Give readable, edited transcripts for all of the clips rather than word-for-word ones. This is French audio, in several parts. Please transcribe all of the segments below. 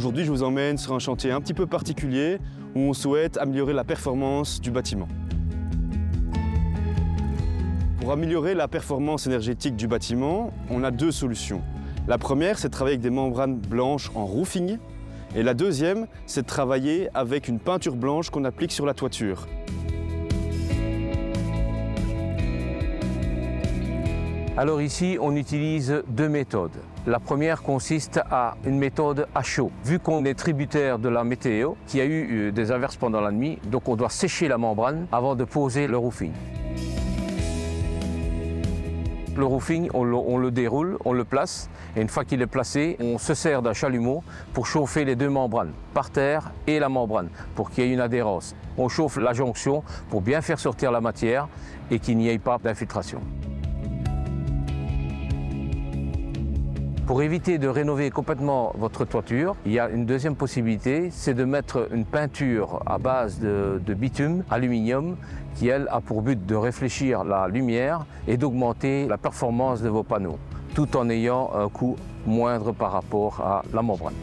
Aujourd'hui, je vous emmène sur un chantier un petit peu particulier où on souhaite améliorer la performance du bâtiment. Pour améliorer la performance énergétique du bâtiment, on a deux solutions. La première, c'est de travailler avec des membranes blanches en roofing. Et la deuxième, c'est de travailler avec une peinture blanche qu'on applique sur la toiture. Alors ici, on utilise deux méthodes. La première consiste à une méthode à chaud. Vu qu'on est tributaire de la météo, qu'il y a eu des averses pendant la nuit, donc on doit sécher la membrane avant de poser le roofing. Le roofing, on le déroule, on le place, et une fois qu'il est placé, on se sert d'un chalumeau pour chauffer les deux membranes, par terre et la membrane, pour qu'il y ait une adhérence. On chauffe la jonction pour bien faire sortir la matière et qu'il n'y ait pas d'infiltration. Pour éviter de rénover complètement votre toiture, il y a une deuxième possibilité, c'est de mettre une peinture à base de bitume, aluminium, qui elle a pour but de réfléchir la lumière et d'augmenter la performance de vos panneaux, tout en ayant un coût moindre par rapport à la membrane.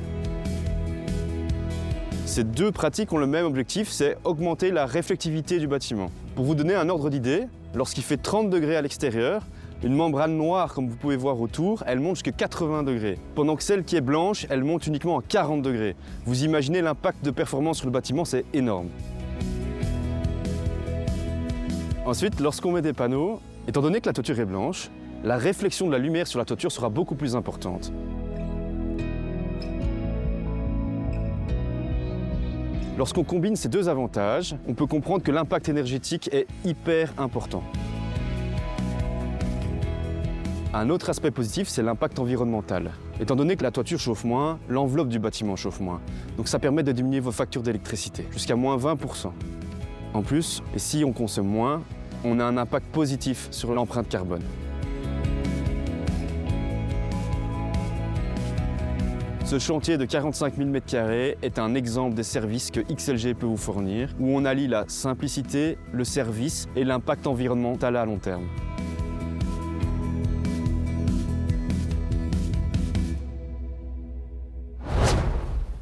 Ces deux pratiques ont le même objectif, c'est augmenter la réflectivité du bâtiment. Pour vous donner un ordre d'idée, lorsqu'il fait 30 degrés à l'extérieur, une membrane noire, comme vous pouvez voir autour, elle monte jusqu'à 80 degrés. Pendant que celle qui est blanche, elle monte uniquement à 40 degrés. Vous imaginez l'impact de performance sur le bâtiment, c'est énorme. Ensuite, lorsqu'on met des panneaux, étant donné que la toiture est blanche, la réflexion de la lumière sur la toiture sera beaucoup plus importante. Lorsqu'on combine ces deux avantages, on peut comprendre que l'impact énergétique est hyper important. Un autre aspect positif, c'est l'impact environnemental. Étant donné que la toiture chauffe moins, l'enveloppe du bâtiment chauffe moins. Donc ça permet de diminuer vos factures d'électricité, jusqu'à moins 20%. En plus, et si on consomme moins, on a un impact positif sur l'empreinte carbone. Ce chantier de 45 000 m² est un exemple des services que XLG peut vous fournir, où on allie la simplicité, le service et l'impact environnemental à long terme.